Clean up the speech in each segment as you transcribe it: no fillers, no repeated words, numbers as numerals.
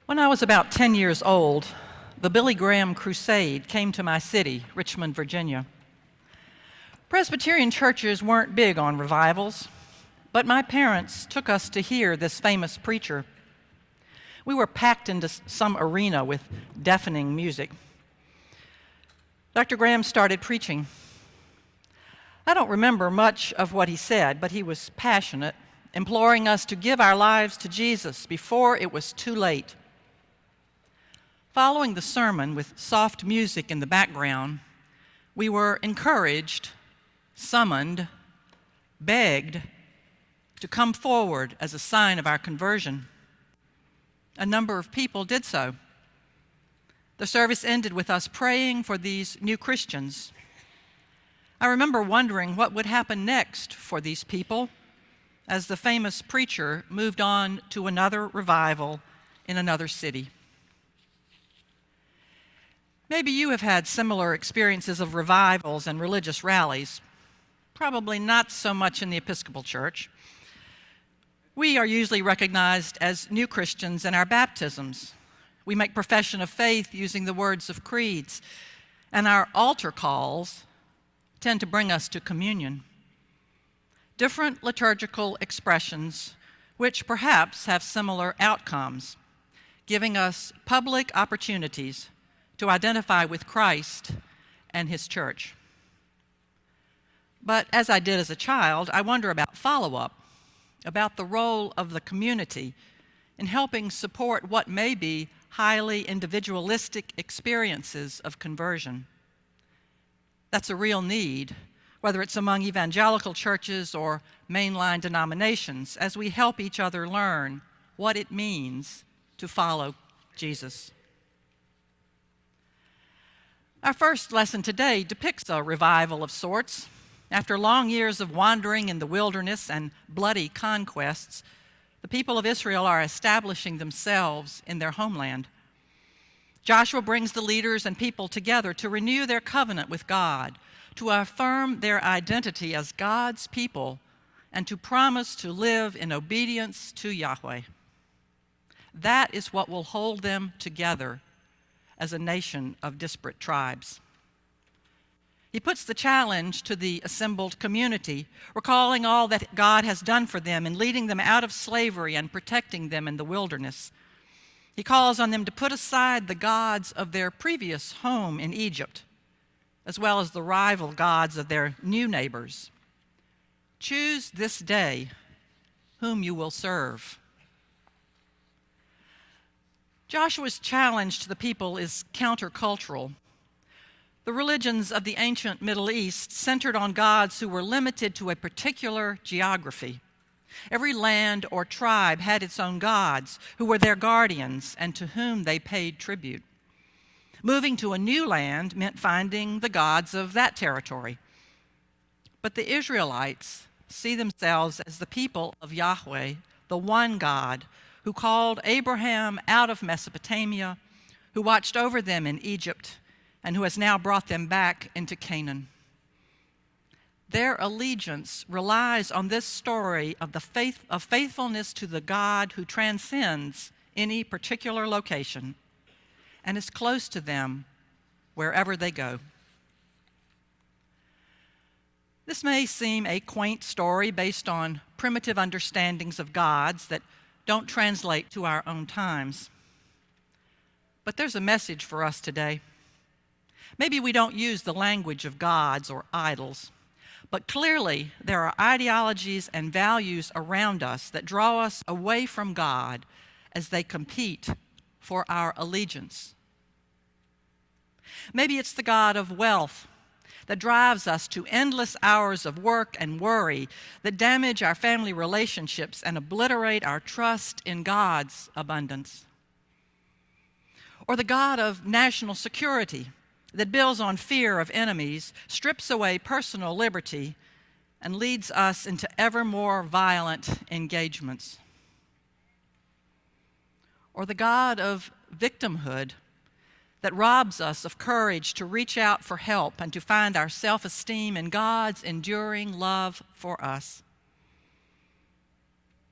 When I was about 10 years old, the Billy Graham Crusade came to my city, Richmond, Virginia. Presbyterian churches weren't big on revivals, but my parents took us to hear this famous preacher. We were packed into some arena with deafening music. Dr. Graham started preaching. I don't remember much of what he said, but he was passionate, imploring us to give our lives to Jesus before it was too late. Following the sermon with soft music in the background, we were encouraged, summoned, begged to come forward as a sign of our conversion. A number of people did so. The service ended with us praying for these new Christians. I remember wondering what would happen next for these people as the famous preacher moved on to another revival in another city. Maybe you have had similar experiences of revivals and religious rallies, probably not so much in the Episcopal Church. We are usually recognized as new Christians in our baptisms. We make profession of faith using the words of creeds, and our altar calls tend to bring us to communion. Different liturgical expressions which perhaps have similar outcomes, giving us public opportunities to identify with Christ and His church. But as I did as a child, I wonder about follow-up, about the role of the community in helping support what may be highly individualistic experiences of conversion. That's a real need, whether it's among evangelical churches or mainline denominations, as we help each other learn what it means to follow Jesus. Our first lesson today depicts a revival of sorts. After long years of wandering in the wilderness and bloody conquests, the people of Israel are establishing themselves in their homeland. Joshua brings the leaders and people together to renew their covenant with God, to affirm their identity as God's people, and to promise to live in obedience to Yahweh. That is what will hold them together as a nation of disparate tribes. He puts the challenge to the assembled community, recalling all that God has done for them in leading them out of slavery and protecting them in the wilderness. He calls on them to put aside the gods of their previous home in Egypt, as well as the rival gods of their new neighbors. Choose this day whom you will serve. Joshua's challenge to the people is countercultural. The religions of the ancient Middle East centered on gods who were limited to a particular geography. Every land or tribe had its own gods who were their guardians and to whom they paid tribute. Moving to a new land meant finding the gods of that territory. But the Israelites see themselves as the people of Yahweh, the one God, who called Abraham out of Mesopotamia, who watched over them in Egypt, and who has now brought them back into Canaan. Their allegiance relies on this story of faithfulness to the God who transcends any particular location and is close to them wherever they go. This may seem a quaint story based on primitive understandings of gods that don't translate to our own times. But there's a message for us today. Maybe we don't use the language of gods or idols, but clearly there are ideologies and values around us that draw us away from God as they compete for our allegiance. Maybe it's the God of wealth that drives us to endless hours of work and worry that damage our family relationships and obliterate our trust in God's abundance. Or the God of national security that builds on fear of enemies, strips away personal liberty, and leads us into ever more violent engagements. Or the God of victimhood that robs us of courage to reach out for help and to find our self-esteem in God's enduring love for us.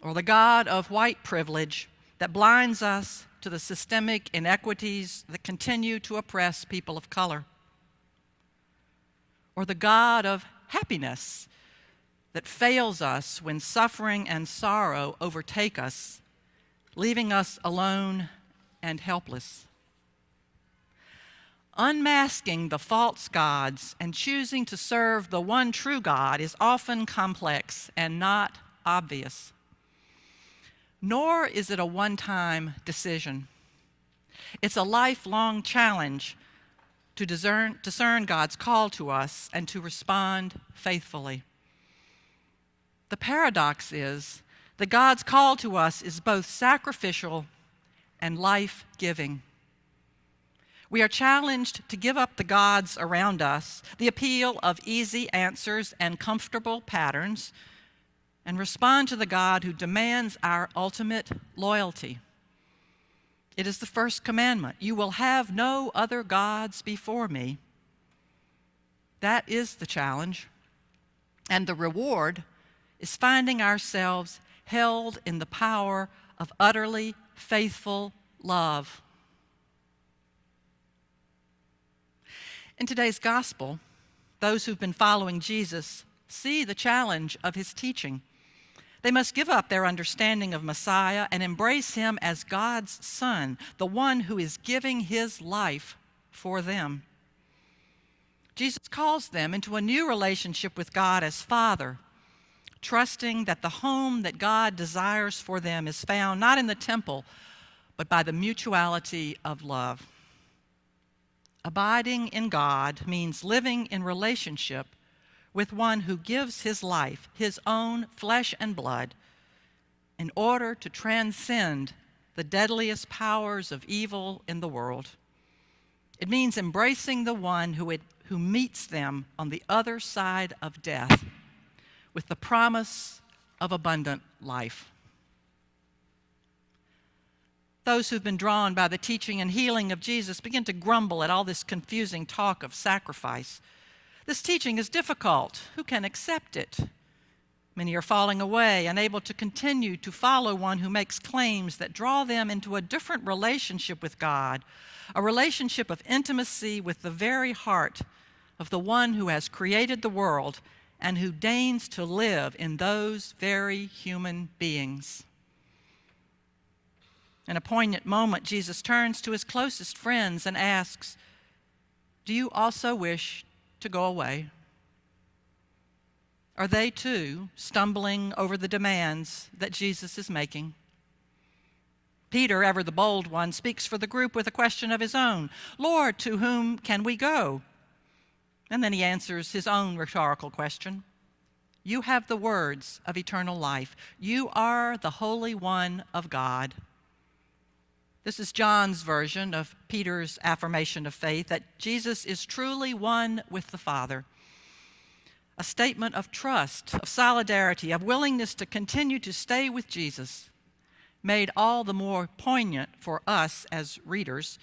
Or the God of white privilege that blinds us to the systemic inequities that continue to oppress people of color? Or the God of happiness that fails us when suffering and sorrow overtake us, leaving us alone and helpless? Unmasking the false gods and choosing to serve the one true God is often complex and not obvious. Nor is it a one-time decision. It's a lifelong challenge to discern God's call to us and to respond faithfully. The paradox is that God's call to us is both sacrificial and life-giving. We are challenged to give up the gods around us, the appeal of easy answers and comfortable patterns, and respond to the God who demands our ultimate loyalty. It is the first commandment. You will have no other gods before me. That is the challenge. And the reward is finding ourselves held in the power of utterly faithful love. In today's gospel, those who've been following Jesus see the challenge of his teaching. They must give up their understanding of Messiah and embrace him as God's Son, the one who is giving his life for them. Jesus calls them into a new relationship with God as Father, trusting that the home that God desires for them is found not in the temple, but by the mutuality of love. Abiding in God means living in relationship with one who gives his life, his own flesh and blood, in order to transcend the deadliest powers of evil in the world. It means embracing the one who meets them on the other side of death with the promise of abundant life. Those who've been drawn by the teaching and healing of Jesus begin to grumble at all this confusing talk of sacrifice. This teaching is difficult. Who can accept it? Many are falling away, unable to continue to follow one who makes claims that draw them into a different relationship with God, a relationship of intimacy with the very heart of the one who has created the world and who deigns to live in those very human beings. In a poignant moment, Jesus turns to his closest friends and asks, "Do you also wish to go away?" Are they too stumbling over the demands that Jesus is making? Peter, ever the bold one, speaks for the group with a question of his own. "Lord, to whom can we go?" And then he answers his own rhetorical question. "You have the words of eternal life. You are the Holy One of God." This is John's version of Peter's affirmation of faith, that Jesus is truly one with the Father. A statement of trust, of solidarity, of willingness to continue to stay with Jesus, made all the more poignant for us as readers,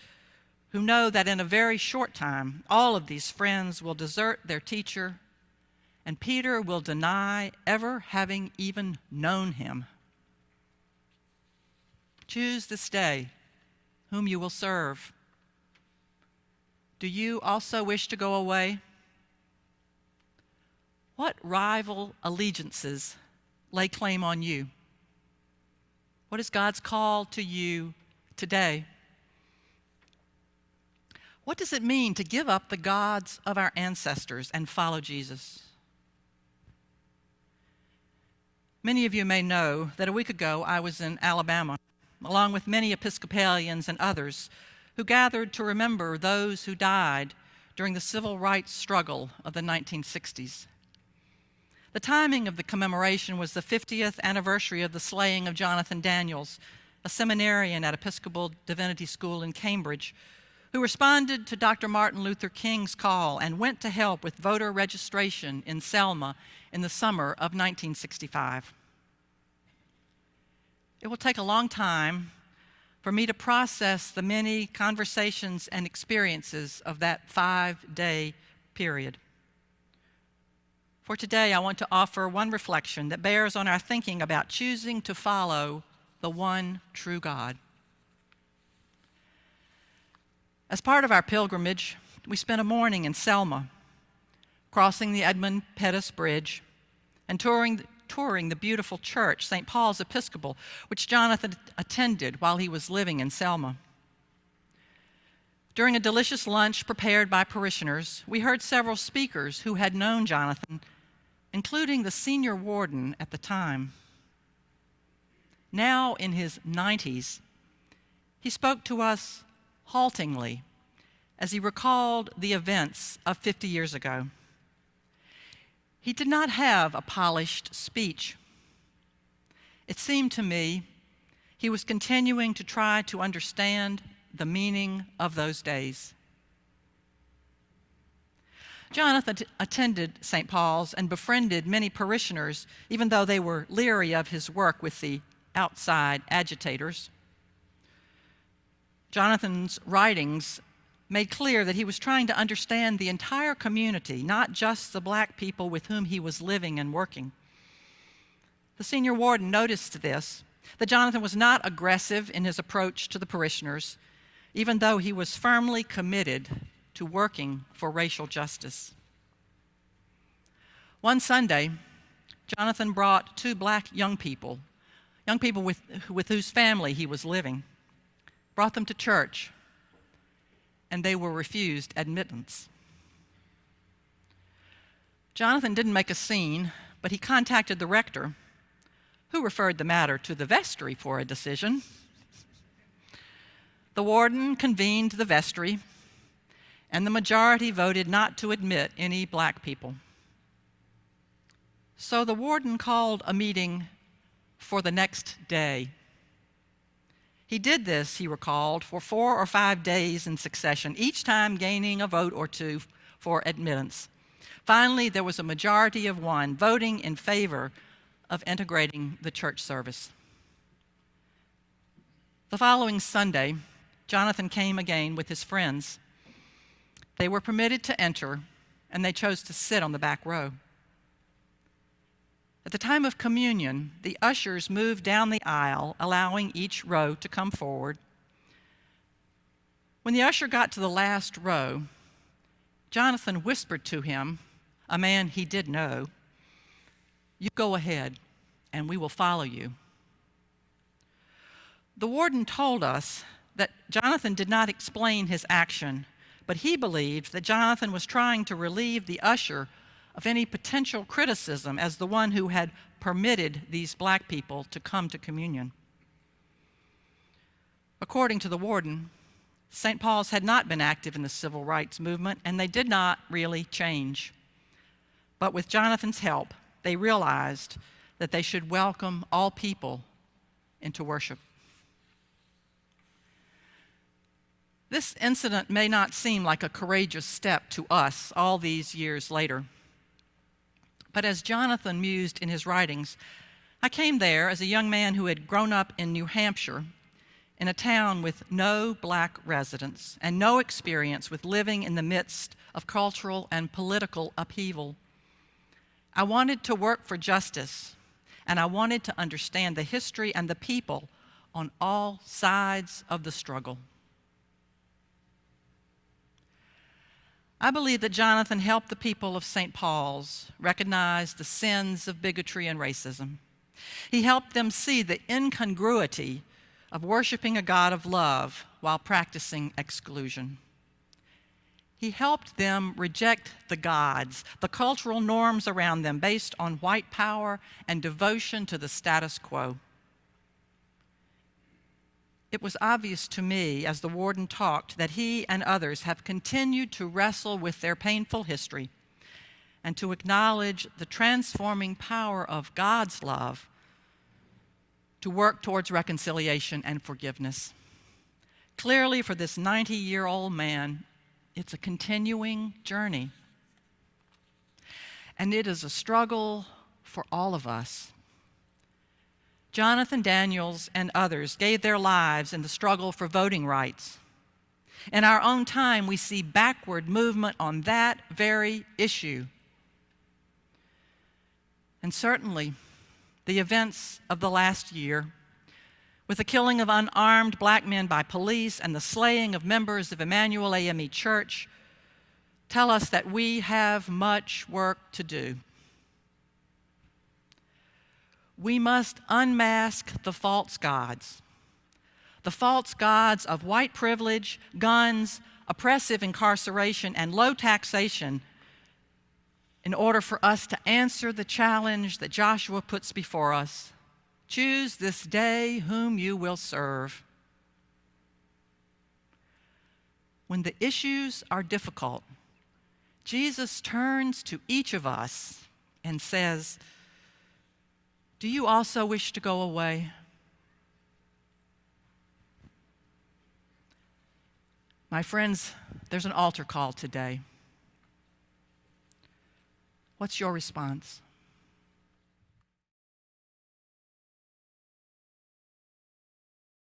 who know that in a very short time, all of these friends will desert their teacher, and Peter will deny ever having even known him. Choose this day whom you will serve. Do you also wish to go away? What rival allegiances lay claim on you? What is God's call to you today? What does it mean to give up the gods of our ancestors and follow Jesus? Many of you may know that a week ago I was in Alabama, along with many Episcopalians and others who gathered to remember those who died during the civil rights struggle of the 1960s. The timing of the commemoration was the 50th anniversary of the slaying of Jonathan Daniels, a seminarian at Episcopal Divinity School in Cambridge, who responded to Dr. Martin Luther King's call and went to help with voter registration in Selma in the summer of 1965. It will take a long time for me to process the many conversations and experiences of that 5-day period. For today, I want to offer one reflection that bears on our thinking about choosing to follow the one true God. As part of our pilgrimage, we spent a morning in Selma, crossing the Edmund Pettus Bridge and touring the beautiful church, St. Paul's Episcopal, which Jonathan attended while he was living in Selma. During a delicious lunch prepared by parishioners, we heard several speakers who had known Jonathan, including the senior warden at the time. Now in his 90s, he spoke to us haltingly as he recalled the events of 50 years ago. He did not have a polished speech. It seemed to me he was continuing to try to understand the meaning of those days. Jonathan attended St. Paul's and befriended many parishioners, even though they were leery of his work with the outside agitators. Jonathan's writings made clear that he was trying to understand the entire community, not just the black people with whom he was living and working. The senior warden noticed this, that Jonathan was not aggressive in his approach to the parishioners, even though he was firmly committed to working for racial justice. One Sunday, Jonathan brought two black young people with whose family he was living, brought them to church, and they were refused admittance. Jonathan didn't make a scene, but he contacted the rector, who referred the matter to the vestry for a decision. The warden convened the vestry, and the majority voted not to admit any black people. So the warden called a meeting for the next day. He did this, he recalled, for 4 or 5 days in succession, each time gaining a vote or two for admittance. Finally, there was a majority of 1 voting in favor of integrating the church service. The following Sunday, Jonathan came again with his friends. They were permitted to enter, and they chose to sit on the back row. At the time of communion, the ushers moved down the aisle, allowing each row to come forward. When the usher got to the last row, Jonathan whispered to him, a man he did know, "You go ahead, and we will follow you." The warden told us that Jonathan did not explain his action, but he believed that Jonathan was trying to relieve the usher of any potential criticism as the one who had permitted these black people to come to communion. According to the warden, St. Paul's had not been active in the civil rights movement, and they did not really change. But with Jonathan's help, they realized that they should welcome all people into worship. This incident may not seem like a courageous step to us all these years later. But as Jonathan mused in his writings, I came there as a young man who had grown up in New Hampshire, in a town with no black residents and no experience with living in the midst of cultural and political upheaval. I wanted to work for justice, and I wanted to understand the history and the people on all sides of the struggle. I believe that Jonathan helped the people of St. Paul's recognize the sins of bigotry and racism. He helped them see the incongruity of worshiping a God of love while practicing exclusion. He helped them reject the gods, the cultural norms around them based on white power and devotion to the status quo. It was obvious to me as the warden talked that he and others have continued to wrestle with their painful history and to acknowledge the transforming power of God's love to work towards reconciliation and forgiveness. Clearly, for this 90-year-old man, it's a continuing journey. And it is a struggle for all of us. Jonathan Daniels and others gave their lives in the struggle for voting rights. In our own time, we see backward movement on that very issue. And certainly, the events of the last year, with the killing of unarmed black men by police and the slaying of members of Emmanuel AME Church, tell us that we have much work to do. We must unmask the false gods of white privilege, guns, oppressive incarceration, and low taxation in order for us to answer the challenge that Joshua puts before us. Choose this day whom you will serve. When the issues are difficult, Jesus turns to each of us and says, "Do you also wish to go away?" My friends, there's an altar call today. What's your response?